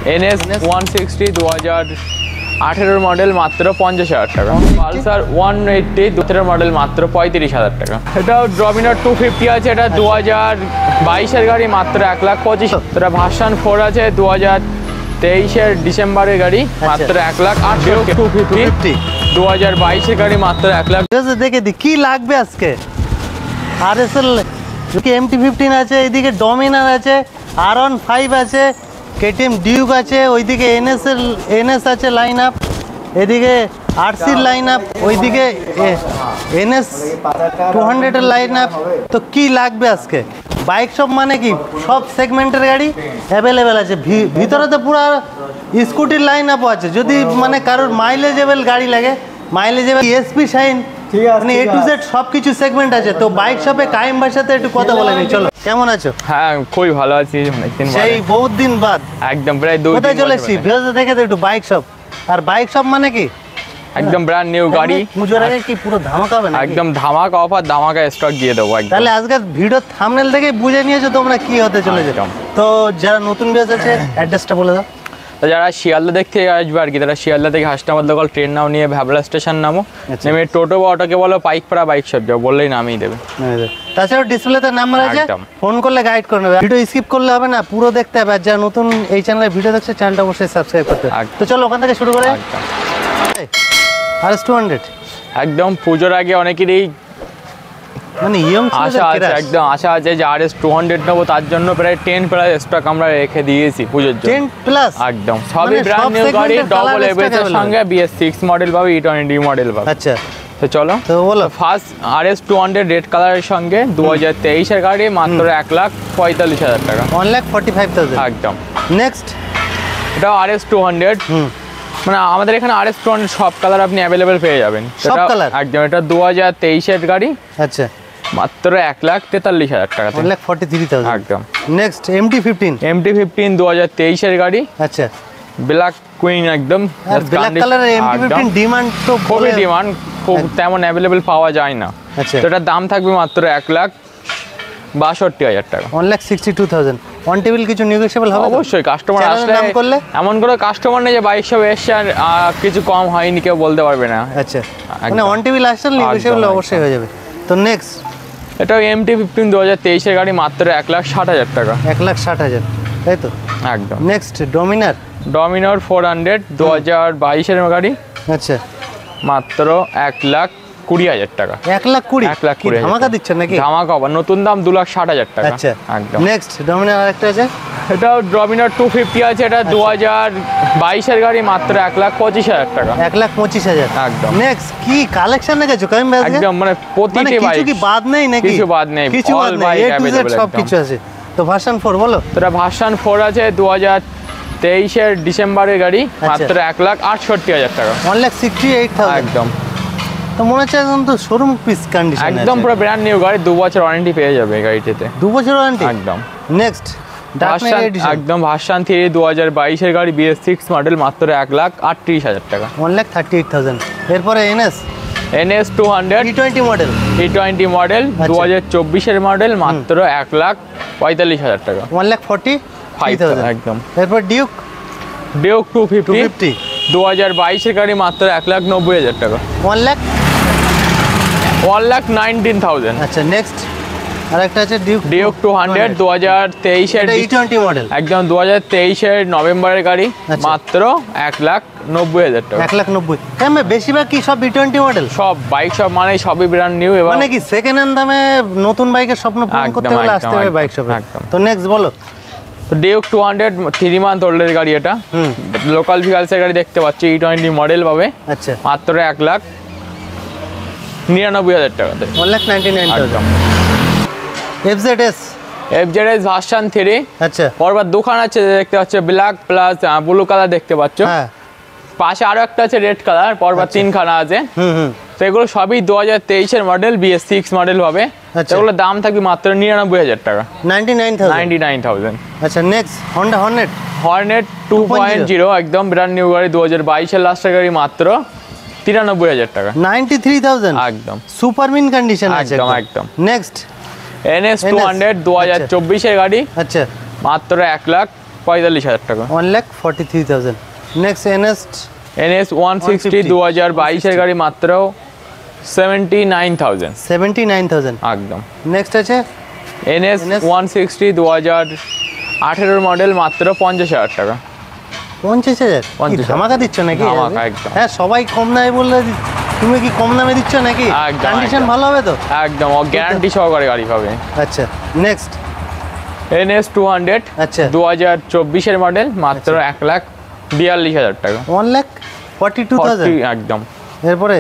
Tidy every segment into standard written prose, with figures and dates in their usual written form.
NS 160 2018 model মাত্র 50,000 টাকা। Pulsar 180 2018 model মাত্র 35,000 টাকা। এটা ডমিনার 250 আছে, এটা 2022 গাড়ি মাত্র 1,25,000। এটা ভার্সন 4 আছে 2023 ডিসেম্বরের গাড়ি মাত্র 1,08,000। 250 2022 গাড়ি মাত্র 1,00,000। দেখে দি কি লাগবে আজকে। RSL MT-15 আছে, এইদিকে ডমিনার আছে, R15 আছে, KTM ডিউক আছে, ওইদিকে NS আছে লাইন আপ, এদিকে RC লাইন আপ, ওইদিকে NS 200 এর লাইন আপ। তো কি লাগবে আজকে? বাইক শপ মানে কি সব সেগমেন্টের গাড়ি অ্যাভেলেবেল আছে। ভিতরে তো পুরো স্কুটির লাইন আপও আছে। যদি মানে কারোর মাইলেজেবল গাড়ি লাগে, মাইলেজেবল ESP শাইন, মানে A to Z সব কিছু সেগমেন্ট আছে। তো বাইক শপে কাইম ভাইয়ের সাথে একটু কথা বলে নি, চলো। কেমন আছো? হ্যাঁ খুবই ভালো আছি, সেই বহুত দিন বাদ একদম প্রায় 2 দিন কোথায় চলে এসেছি ভিডিওতে দেখে তো একটু বাইক শপ। আর বাইক শপ মানে কি একদম ব্র্যান্ড নিউ গাড়ি। পুজোর আগে কি পুরো ধামাকা হবে না? একদম ধামাকা অফার, ধামাকা স্টক দিয়ে দেবো একদম। তাহলে আজকে ভিডিও থাম্বনেল দেখে বুঝে নিয়েছো তোমরা কি হতে চলেছে। তো যারা নতুন ভিউয়ার্স আছে অ্যাড্রেসটা বলে দাও। তো যারা শিয়ালদা দেখতে আসবে আর কি, তারা শিয়ালদা থেকে হাসনাবাদ লোকাল ট্রেন নাও, নিয়ে ভ্যাবলা স্টেশন নামো, নেমে টোটো বা অটোকে বলো পাইকপাড়া বাইক শপ যাও, বললেই নামিয়ে দেবে। তাছাড়াও ডিসপ্লেতে নাম্বার আছে, ফোন করলে গাইড করে নেবে। ভিডিও স্কিপ করলে হবে না, পুরো দেখতে হবে। আর যারা নতুন এই চ্যানেলে ভিডিও দেখছে চ্যানেলটা অবশ্যই সাবস্ক্রাইব করতে হবে। তো চলো ওখান থেকে শুরু করে। RS 200 একদম পুজোর আগে অনেকেরই মানে ইয়ং আশা আছে, একদম আশা আছে যে RS 200 নেবো, তার জন্য প্রায় 10 প্লাস স্টক আমরা রেখে দিয়েছি পুজোর জন্য। 10 প্লাস একদম সবই ব্র্যান্ড নিউ গাড়ি, ডবল এবিএস এর সঙ্গে BS6 মডেল পাবে, E20 মডেল পাবে। আচ্ছা তো চলো, তো বলো। ফার্স্ট RS 200 রেড কালারের সঙ্গে 2023 এর গাড়ি মাত্র 1,45,000 টাকা, 1,45,000 একদম। নেক্সট এটা RS 200, মানে আমাদের এখানে RS 200 সব কালার আপনি অ্যাভেলেবেল পেয়ে যাবেন। সব কালার একদম। এটা 2023 এর গাড়ি, আচ্ছা, মাত্র 1,43,000 টাকা, 1,43,000 একদম। নেক্সট MT-15 2023 এর গাড়ি, আচ্ছা, ব্ল্যাক কুইন একদম। ব্ল্যাক কালারের MT-15 ডিমান্ড তো খুবই ডিমান্ড, খুব তেমন অ্যাভেলেবেল পাওয়া যায় না। আচ্ছা, তো এটার দাম থাকবে মাত্র 1,62,000 টাকা, 1,62,000। অন টেবিল কিছু নেগোশিয়েবল হবে? অবশ্যই, কাস্টমার আসলে এমন করে কাস্টমার নেই যে বাইক সব এসছে আর কিছু কম হয়নি কেউ বলতে পারবে না। আচ্ছা, মানে অন টেবিল আসলে নেগোশিয়েবল অবশ্যই হয়ে যাবে। তো নেক্সট এটা MT-15 2023 এর গাড়ি মাত্র 1,60,000 টাকা, 1,60,000, তাই তো, একদম। নেক্সট ডমিনার 400 2022 এর গাড়ি, আচ্ছা, মাত্র 1,20,000 টাকা, 1,20,000 ধামাকা দিচ্ছেন নাকি? ধামাকা আবার নতুন দাম 2,60,000 টাকা, আচ্ছা, একদম। নেক্সট ডমিনার আরেকটা আছে, এটা ডমিনার 250 আছে, এটা 2022 এর গাড়ি মাত্র 1,25,000 টাকা, 1,25,000, একদম। নেক্সট কি কালেকশন রেখেছো কাইম ভাই? একদম, মানে প্রতিটি বাইক, কিছু কি বাদ নেই নাকি? কিছু বাদ নেই, কিছু বাদ নেই, A to Z সব কিছু আছে। তো ভার্সন 4 বলো। এটা ভার্সন 4 আছে 2023 এর ডিসেম্বরের গাড়ি, মাত্র 1,68,000 টাকা, 1,68,000, একদম। তো মনে হচ্ছে একদম তো শোরুম পিস কন্ডিশন, একদম পুরো ব্র্যান্ড নিউ গাড়ি, 2 বছর ওয়ারেন্টি পেয়ে যাবে এই গাড়িটিতে, 2 বছর ওয়ারেন্টি, একদম। নেক্সট একদম ভার্সন 3 2022 এর গাড়ি, BS6 মডেল, মাত্র 1,38,000 টাকা, 1,38,000। এরপরে NS 200 E20 মডেল 2024 এর মডেল, মাত্র 1,45,000 টাকা, 1,45,000, একদম। এরপর ডিউক 250 2022 এর গাড়ি, মাত্র 1,90,000 টাকা, 1,19,000। আচ্ছা, নেক্সট আরেকটা আছে ডিউক 200 2023 এর E20 মডেল, একদম 2023 এর নভেম্বরের গাড়ি, মাত্র 1,90,000 টাকা, 1,90,000। হ্যাঁ, বেশিরভাগ কি সব E20 মডেল? সব বাইক সব মানে সবই ব্র্যান্ড নিউ, এবং মানে কি সেকেন্ড হ্যান্ড দামে নতুন বাইকের স্বপ্ন পূরণ করতে হলে আসতে হবে বাইক শপে। তো নেক্সট বলো। তো ডিউক 200 3 মান্থ ওল্ডের গাড়ি, এটা লোকাল ভিকালসের গাড়ি দেখতে পাচ্ছি, E20 মডেল পাবে, আচ্ছা, মাত্র 1,99,000 টাকাতে, 1,99,000। FZS ভার্সন 3, আচ্ছা, পরবার দোকান আছে দেখতে পাচ্ছ, ব্ল্যাক প্লাস ব্লু কালার দেখতে পাচ্ছ, হ্যাঁ, পাশে আরো একটা আছে রেড কালার, পরবার 3 খানা আছে। তো এগুলো সবই 2023 এর মডেল, BS6 মডেল হবে। এগুলোর দাম থাকবে মাত্র 99,000 টাকা, 99,000। আচ্ছা, নেক্সট হন্ডা হর্নেট 2.0 একদম ব্র্যান্ড নিউ গাড়ি, 2022 এর লাস্টের গাড়ি, মাত্র 93,000 টাকা, 93,000, একদম। সুপার মিন কন্ডিশন আছে, একদম একদম। নেক্সট NS 200 2024 এর গাড়ি, আচ্ছা, মাত্র 45,000 টাকা। 1,43,000। নেক্সট NS 160 2022 গাড়ি মাত্র 79,000। 79,000 একদম। নেক্সট আছে NS 160 2018 মডেল মাত্র 50,000 টাকা। 50,000 ধামাকা দিচ্ছ নাকি? ধামাকা একদম। হ্যাঁ, সবাই কম দামে বললে তুমি কি কম দামে দিচ্ছ নাকি? একদম, কন্ডিশন একদম। ভালো হবে তো? একদম, ও গ্যারান্টি সহকারে গাড়ি পাবে। আচ্ছা নেক্সট NS 200 আচ্ছা 2024 এর মডেল মাত্র 1,42,000 টাকা। 1,42,000 একদম। এরপরে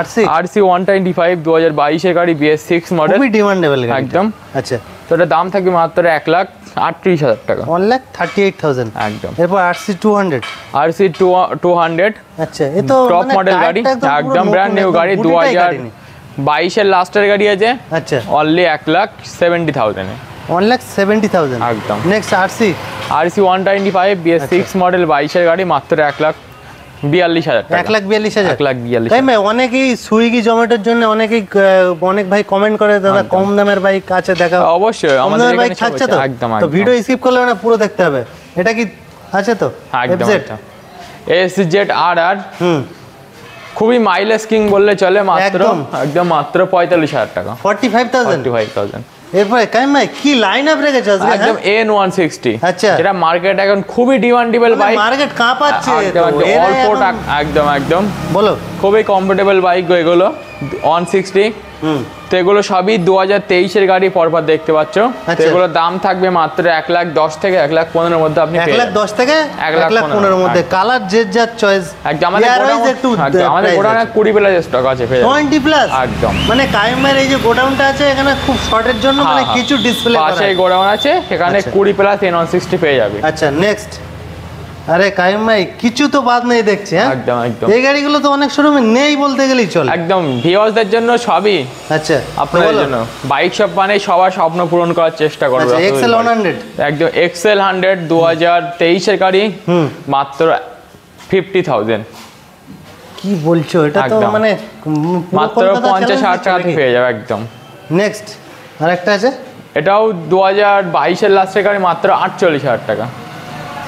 RC RC 125 2022 এর গাড়ি BS6 মডেল, খুবই ডিমান্ডেবল গাড়ি একদম। আচ্ছা তো এটার দাম থাকবে মাত্র 1,38,000 টাকা। 1,38,000 একদম। এরপর RC 200 RC 200 আচ্ছা এ তো টপ মডেল গাড়ি, একদম ব্র্যান্ড নিউ গাড়ি, 2022 এর লাস্টের গাড়ি আছে। আচ্ছা অনলি 1,70,000 এ। 1,70,000 একদম। নেক্সট RC 125 BS6 মডেল 22 এর গাড়ি মাত্র 1,42,000 টাকা। 1,42,000 1,42,000। তাই না? অনেকেই সুইগি জোম্যাটোর জন্য অনেক ভাই কমেন্ট করে দাদা কম দামের বাইক আছে দেখা। অবশ্যই কম আমাদের দামের বাইক এখানে থাকছে তো? একদম তো ভিডিও স্কিপ করলে না, পুরো দেখতে হবে। এটা কি আছে তো? একদম FZ? একদম। SZRR হুম খুবই মাইলেজ কিং বললে চলে, মাত্র একদম। একদম মাত্র 45,000 টাকা। 45,000 45,000। এরপরে কাইম ভাই কি লাইন আপ রেখেছো আজকে? একদম N160, আচ্ছা। যেটা মার্কেট এখন খুবই ডিমান্ডেবল বাইক। মার্কেট কাঁপাচ্ছে একদম তো, একদম এরাই অল্প এখন- টাকা, একদম একদম বলো। খুবই কমফোর্টেবল বাইক এগুলো 160। হুম তো এগুলো সবই 2023 এর গাড়ি পরপর দেখতে পাচ্ছ। তো আচ্ছা। এগুলোর দাম থাকবে মাত্র 1,10,000 থেকে 1,15,000 মধ্যে আপনি পেয়ে যাবেন। 1,10,000 থেকে 1,15,000 1,15,000 মধ্যে, কালার যে যার চয়েস। একদম। আমাদের গোডাউনে 20 প্লাস স্টক আছে, পেয়ে যাবেন। 20 প্লাস একদম। মানে কাইমের এই যে গোডাউনটা আছে এখানে খুব শর্টের জন্য মানে কিছু ডিসপ্লে করা পাশে আছে। গোডাউন আছে, সেখানে আচ্ছা। 20 প্লাস N160 পেয়ে যাবে। আচ্ছা নেক্সট। আরে কাইম ভাই কিছু তো বাদ নেই দেখছি। হ্যাঁ একদম একদম এই গাড়িগুলো তো অনেক শোরুমে নেই বলতে গেলেই চলে। একদম ভিউয়ার্সদের জন্য সবই, আচ্ছা আপনাদের জন্য। বাইক শপ মানে সবার স্বপ্ন পূরণ করার চেষ্টা করবে। আচ্ছা XL 100 একদম XL 100 2023 এর গাড়ি হুম মাত্র 50,000। কি বলছো? এটা তো একদম। মানে মাত্র 50,000 টাকা পেয়ে যাবে। একদম। নেক্সট আরেকটা আছে, এটাও 2022 এর লাস্টের গাড়ি মাত্র 48,000 টাকা।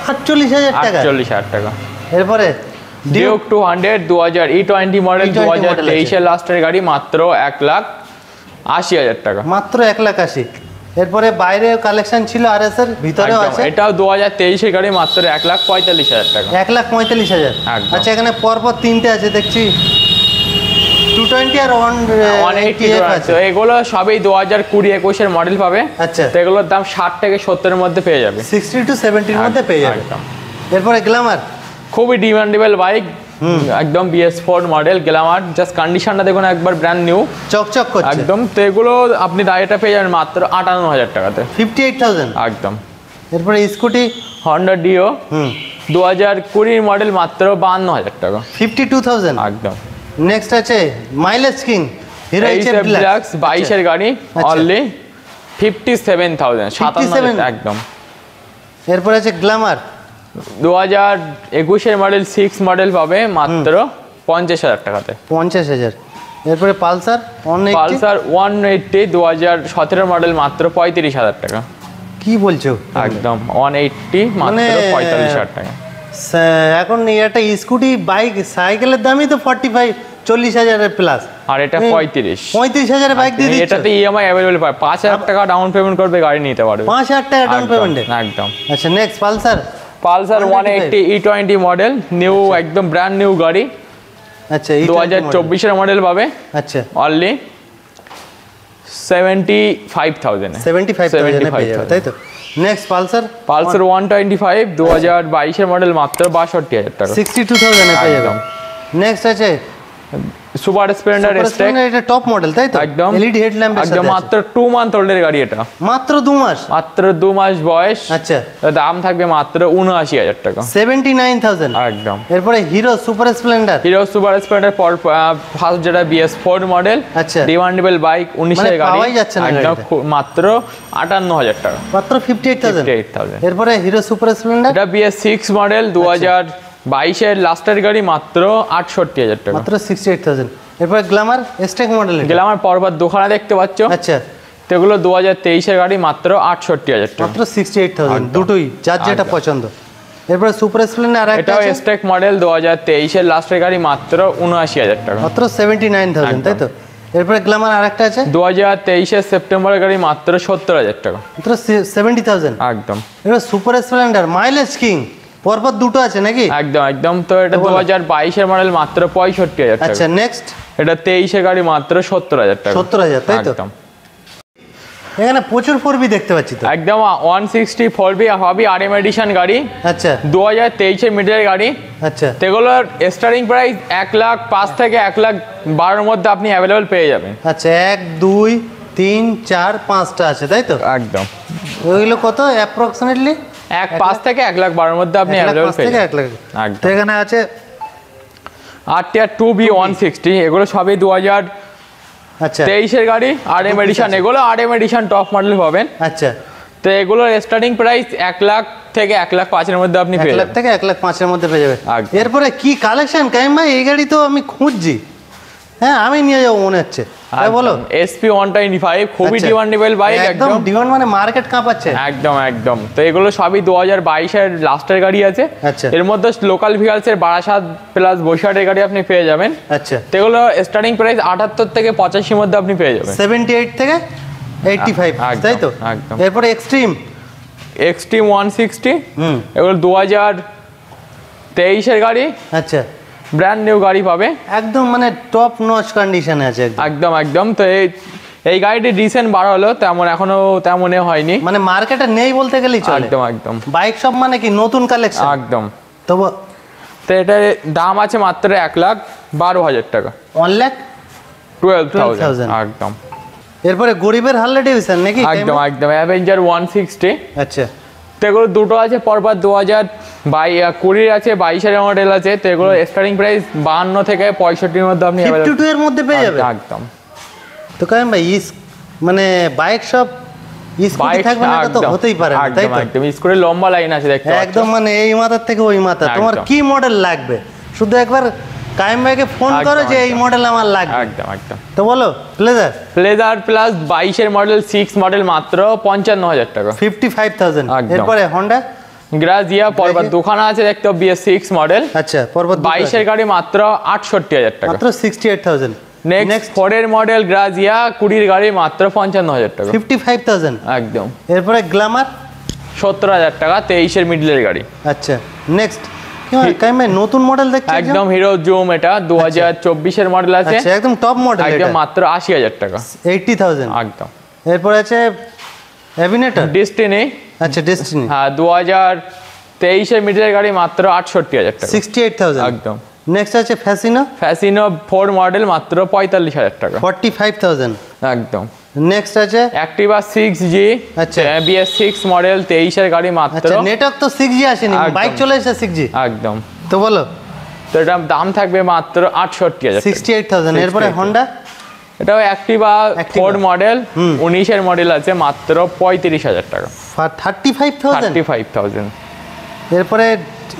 48,000 টাকা। 48,000 টাকা। এরপরে Duke 200 2000 E20 model, E20 model 2023 এর লাস্টের গাড়ি মাত্র 1,80,000 টাকা। মাত্র 1,80,000। এরপরে বাইরে কালেকশন ছিল RS এর, ভিতরেও একদম। আছে। এটাও 2023 এর গাড়ি মাত্র 1,45,000 টাকা। 1,45,000। একদম। আচ্ছা এখানে পরপর তিনটে আছে দেখছি, 220 আর 180 180 আছে। তো এগুলো সবই 2020-21 এর মডেল পাবে। আচ্ছা তো এগুলোর দাম 60 থেকে 70 এর মধ্যে পেয়ে যাবে। 60 to 70 এর মধ্যে পেয়ে যাবে। একদম। এরপরে গ্ল্যামার খুবই ডিমান্ডেবল বাইক, একদম BS4 মডেল গ্ল্যামার। জাস্ট কন্ডিশনটা দেখুন একবার, ব্র্যান্ড নিউ চকচক করছে। একদম। তো এগুলো আপনি দাঁড়িয়েটা পেয়ে যাবেন মাত্র 58,000 টাকাতে। 58,000। একদম। এরপরে স্কুটি হন্ডা ডিও হুম 2020 মডেল মাত্র 52,000 টাকা। 52,000। একদম। নেক্সট আছে mileage king hero HF deluxe 22 এর গাড়ি অনলি 57,000। 57,000 একদম। এরপর আছে গ্ল্যামার 2021 এর মডেল 6 মডেল পাবে মাত্র 50,000 টাকাতে। 50,000। এরপরে পালসার পালসার 180 2017 মডেল মাত্র 35,000 টাকা। কি বলছো? একদম 180 মাত্র 45,000 টাকা। এখন একটা স্কুটি বাইক সাইকেলের দামই তো 40,000 প্লাস, আর এটা 35,000 বাইক দিয়ে দিচ্ছ। এটাতে ইএমআই अवेलेबल পায়। 5,000 টাকা ডাউন পেমেন্ট করবে, গাড়ি নিতে পারবে। 5,000 টাকা ডাউন পেমেন্টে। একদম। আচ্ছা next Pulsar 180 E20 model new, একদম ব্র্যান্ড নিউ গাড়ি। আচ্ছা 2024 এর মডেল পাবে আচ্ছা অনলি 75,000 এ। 75,000 পেয়ে যাবে তাই তো। নেক্সট পালসার 125 2022 এর মডেল মাত্র 62,000 টাকা। 62,000 এ পেয়ে যাবে। একদম। নেক্সট আছে সুপার স্প্লেন্ডার স্টেক, এটা টপ মডেল তাই তো। একদম এলইডি হেডল্যাম্পের সাথে একদম। মাত্র 2 মান্থ ওল্ডের গাড়ি এটা। মাত্র 2 মাস। মাত্র 2 মাস বয়স। আচ্ছা দাম থাকবে মাত্র 79,000 টাকা। 79,000। একদম। এরপরে hero super Splendor hero super Splendor first যেটা BS4 মডেল, আচ্ছা ডিমান্ডেবল বাইক 19 এর গাড়ি, পাওয়াই যাচ্ছে না একদম গাড়িটা। মাত্র 58,000 টাকা। মাত্র 58,000। 58,000। এরপরে হিরো সুপার স্প্লেন্ডার এটা BS6 মডেল 2022 এর লাস্টের গাড়ি মাত্র 68,000 টাকা। মাত্র 68,000। এরপরে গ্ল্যামার স্টেক মডেল গ্ল্যামার পরপর দোকানে দেখতে পাচ্ছ। আচ্ছা তো এগুলো 2023-এর গাড়ি মাত্র 68,000 টাকা। মাত্র 68,000 দুটোই যার যেটা একদম। পছন্দ। এরপরে সুপার স্প্লেন্ডার আর একটা এটাও আছে স্টেক মডেল 2023-এর লাস্টের গাড়ি মাত্র 79,000 টাকা। মাত্র 79,000 তাই তো। এরপরে গ্ল্যামার আর একটা আছে 2023-এর সেপ্টেম্বরের গাড়ি মাত্র 70,000 টাকা। মাত্র 70,000। একদম এবার সুপার স্প্লেন্ডার মাইলেজ কিং পরপর দুটো আছে নাকি? একদম একদম। তো এটা বলো। 2022-এর মডেল মাত্র 65,000 টাকা। আচ্ছা নেক্সট এটা 23-এর গাড়ি মাত্র 70,000 টাকা। 70,000 তাই তো। একদম এখানে প্রচুর 4B দেখতে পাচ্ছি তো। একদম 160 4B হবি আরএম এডিশন গাড়ি, আচ্ছা 2023-এর মিডলের গাড়ি। আচ্ছা সেগুলোর স্টার্টিং প্রাইস 1,05,000 থেকে 1,12,000-এর মধ্যে আপনি অ্যাভেলেবল পেয়ে যাবেন। আচ্ছা 1 2 3 4 5টা আছে তাই তো। একদম ওইগুলো কত অ্যাপ্রক্সিমেটলি? 1,05,000 থেকে 1,12,000-এর মধ্যে আপনি 1,05,000 অ্যাভেলেবল পেয়ে থেকে যাবেন। 1 লাখ। একদম। তো এখানে আছে RTR 2B 160, এগুলো সবই 2023-এর আচ্ছা গাড়ি আরএম এডিশন। আছে। এগুলো আরএম এডিশন টপ মডেল পাবেন। আচ্ছা তো এগুলোর স্টার্টিং প্রাইস 1,00,000 থেকে 1,05,000-এর মধ্যে আপনি 1 পেয়ে লাখ যাবেন। থেকে 1,05,000-এর মধ্যে পেয়ে যাবে। একদম। এরপরে কি কালেকশন কাইম ভাই, এই গাড়ি তো আমি খুঁজছি। হ্যাঁ আমি নিয়ে যাবো মনে হচ্ছে, তাই বলো। SP 125 খুবই আচ্ছা। Demandable bike. একদম একদম ডিমান্ড মানে মার্কেট কাঁপাচ্ছে। একদম একদম। তো এগুলো সবই 2022-এর লাস্টের গাড়ি আছে। আচ্ছা। এর মধ্যে লোকাল ভিউয়ার্সের 22 প্লাস 62-এর গাড়ি আপনি পেয়ে যাবেন। আচ্ছা তো এগুলো স্টার্টিং প্রাইস 78 থেকে 85-এর মধ্যে আপনি পেয়ে যাবেন। 78 থেকে 85 একদম, তাই তো। একদম। এরপরে এক্সট্রিম Xtreme 160, হুম এগুলো 2023-এর গাড়ি, আচ্ছা ব্র্যান্ড নিউ গাড়ি পাবে। একদম মানে টপ নচ কন্ডিশনে আছে একদম। একদম একদম। তো এই গাড়িটি রিসেন্ট বার হলো, তেমন এখনো তেমনই হয়নি। মানে মার্কেটে নেই বলতে গেলেই চলে। একদম একদম বাইক সব মানে কি নতুন কালেকশন একদম। তবু তো এটার দাম আছে মাত্র 1,12,000 টাকা। 1 লাখ 12,000 একদম এরপরে গরিবের হার্লে ডেভিডসন নাকি? একদম একদম। অ্যাভেঞ্জার 160, আচ্ছা তো এগুলো দুটো আছে পরপর 2020 আছে, 22-এর মডেল আছে। তো এগুলো স্টার্টিং প্রাইস 52 থেকে 65-এর মধ্যে আপনি 52 এর মধ্যে পেয়ে যাবে। একদম। তো কারণ ভাই মানে বাইক সব স্কুটি থাকবে না, এটা তো হতেই পারে না তাই তো। একদম স্কুলের লম্বা লাইন আছে দেখতে পাচ্ছ। একদম মানে এই মাথার থেকে ওই মাথা। তোমার একদম। কি মডেল লাগবে শুধু একবার কাইম ভাইকে ফোন একদম, করো যে এই একদম। মডেল আমার লাগবে। একদম একদম। তো বলো প্লেজার প্লেজার প্লাস 22-এর মডেল 6 মডেল মাত্র 55,000 টাকা। 55,000। একদম। এরপরে হন্ডা গ্রাজিয়া পরপর দুখানা আছে দেখতে, BS6 মডেল। আচ্ছা পর্বত 22-এর গাড়ি মাত্র 68,000 টাকা। মাত্র 68,000। নেক্সট 4-এর মডেল গ্রাজিয়া 20-এর গাড়ি মাত্র 55,000 টাকা। 55,000। একদম। এরপরে গ্ল্যামার 70,000 টাকা 23-এর মিডলের গাড়ি। আচ্ছা নেক্সট কাইম ভাই নতুন মডেল দেখছি একদম হিরো জুম, এটা 2024-এর মডেল আছে। আচ্ছা একদম টপ মডেল একদম এটা মাত্র 80,000 টাকা। 80,000। একদম। এরপর আছে অ্যাভিনেটর। ডেস্টিনি, আচ্ছা ডেস্টিনি হ্যাঁ 2023-এর মিডলের গাড়ি মাত্র 68,000 টাকা। 68,000। একদম। নেক্সট আছে ফ্যাসিনো ফ্যাসিনো 4 মডেল মাত্র 45,000 টাকা। 45,000। একদম। নেক্সট আছে অ্যাক্টিভা 6G, আচ্ছা। BS6 মডেল 23-এর গাড়ি মাত্র। আচ্ছা নেটওয়ার্ক তো 6G আসেনি, একদম। বাইক চলে এসেছে 6G। একদম। তো বলো তো এটার দাম থাকবে মাত্র 68,000 টাকা। 68,000। এরপরে 68,000 হন্ডা এটাও অ্যাক্টিভা Activa। 4 মডেল 19-এর মডেল আছে মাত্র 35,000 টাকা। 35,000। 35,000। এরপরে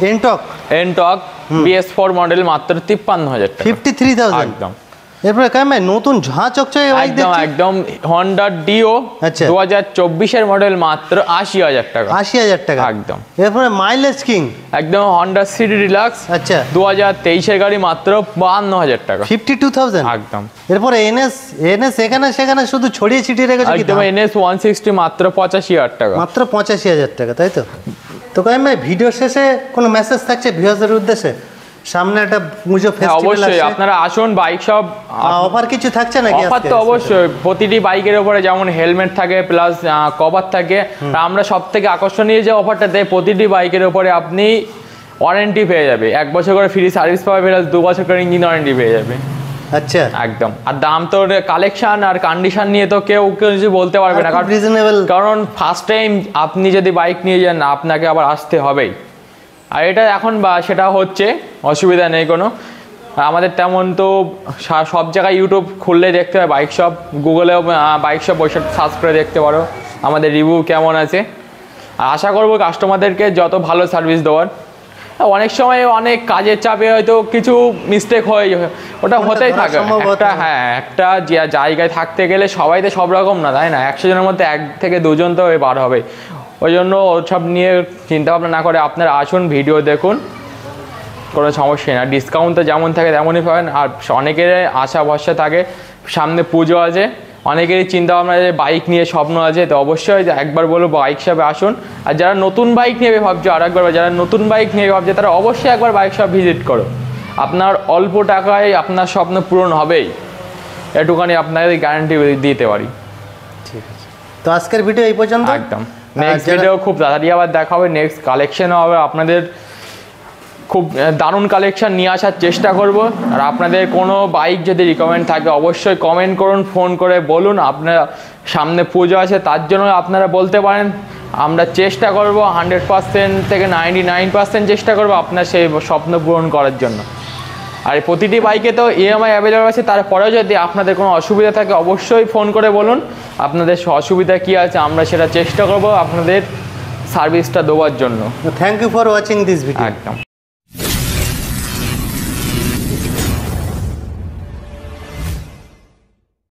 এনটক এনটক BS4 মডেল মাত্র 53,000 টাকা। 53,000। একদম। এরপরে কাইম ভাই নতুন ঝাঁ চকচকে বাইক একদম দেখছি। একদম। হন্ডা ডিও আচ্ছা। 2024-এর মডেল মাত্র 80,000 টাকা। 80,000 টাকা। একদম। এরপরে মাইলেজ কিং একদম হন্ডা সিটি ডিলাক্স আচ্ছা 2023-এর গাড়ি মাত্র 52,000 টাকা। 52,000। একদম। এরপরে এনএস এখানে সেখানে শুধু ছড়িয়ে ছিটিয়ে রেখেছে কি একদম। দাম? NS 160 মাত্র 85,000 টাকা। মাত্র 85,000 টাকা তাই তো। তো কাইম ভাই ভিডিও শেষে কোনো মেসেজ থাকছে ভিউয়ারদের উদ্দেশ্যে? সামনে একটা পুজো হ্যাঁ ফেস্টিভ্যাল অবশ্যই আছে, আপনারা আসুন, বাইক সব অফার কিছু থাকছে নাকি অফার আজকে? তো অবশ্যই প্রতিটি বাইকের উপরে যেমন হেলমেট থাকে প্লাস কভার থাকে। আর আমরা সব থেকে আকর্ষণীয় যে অফারটা দেয়, প্রতিটি বাইকের উপরে আপনি ওয়ারেন্টি পেয়ে যাবে, 1 বছর করে ফ্রি সার্ভিস পাবে, প্লাস 2 বছর করে ইঞ্জিন ওয়ারেন্টি পেয়ে যাবে। আচ্ছা একদম। আর দাম তো কালেকশন আর কন্ডিশন নিয়ে তো কেউ কিছু বলতে পারবে না, কারণ রিজনেবল। কারণ ফার্স্ট টাইম আপনি যদি বাইক নিয়ে যান আপনাকে আবার আসতে হবেই। আর এটা এখন বা সেটা হচ্ছে, অসুবিধা নেই কোনো। আর আমাদের তেমন তো সব জায়গায় ইউটিউব খুললে দেখতে হয় বাইক শপ, গুগলেও বাইক শপ বসে সার্চ করে দেখতে পারো আমাদের রিভিউ কেমন আছে। আর আশা করবো কাস্টমারদেরকে যত ভালো সার্ভিস দেওয়ার। অনেক সময় অনেক কাজের চাপে হয়তো কিছু মিস্টেক হয়ে যায়, ওটা হতেই ধরা থাকে। সম্ভব হতে একটা একটা জায়গায় থাকতে গেলে সবাই তো সব রকম না, তাই না? 100 জনের মধ্যে 1 থেকে 2 জন তো বার হবে। ওই জন্য ওসব নিয়ে চিন্তা ভাবনা না করে আপনারা আসুন, ভিডিও দেখুন, কোনো সমস্যা না। ডিসকাউন্ট তো যেমন থাকে তেমনই পাবেন। আর অনেকের আশা ভরসা থাকে, সামনে পুজো আছে, অনেকেরই চিন্তা ভাবনা যে বাইক নিয়ে স্বপ্ন আছে, তো অবশ্যই একবার বলবো বাইক শপে আসুন। আর যারা নতুন বাইক নেবে ভাবছো, আর একবার যারা নতুন বাইক নেবে ভাবছে, তারা অবশ্যই একবার বাইক শপ ভিজিট করো। আপনার অল্প টাকায় আপনার স্বপ্ন পূরণ হবেই, এটুখানি আপনাদের গ্যারান্টি দিতে পারি। ঠিক আছে, তো আজকের ভিডিও এই পর্যন্ত। একদম। নেক্সট ভিডিও খুব তাড়াতাড়ি আবার দেখা হবে, নেক্সট কালেকশনও হবে। আপনাদের খুব দারুণ কালেকশন নিয়ে আসার চেষ্টা করব। আর আপনাদের কোনো বাইক যদি রিকমেন্ড থাকে অবশ্যই কমেন্ট করুন, ফোন করে বলুন। আপনারা সামনে পুজো আছে, তার জন্য আপনারা বলতে পারেন। আমরা চেষ্টা করব 100% থেকে 99% চেষ্টা করব আপনার সেই স্বপ্ন পূরণ করার জন্য। আর প্রতিটি বাইকে তো EMI অ্যাভেলেবল আছে, তারপরেও যদি আপনাদের কোনো অসুবিধা থাকে অবশ্যই ফোন করে বলুন আপনাদের অসুবিধা কী আছে, আমরা সেটা চেষ্টা করব আপনাদের সার্ভিসটা দেওয়ার জন্য। Thank you for watching this video. একদম।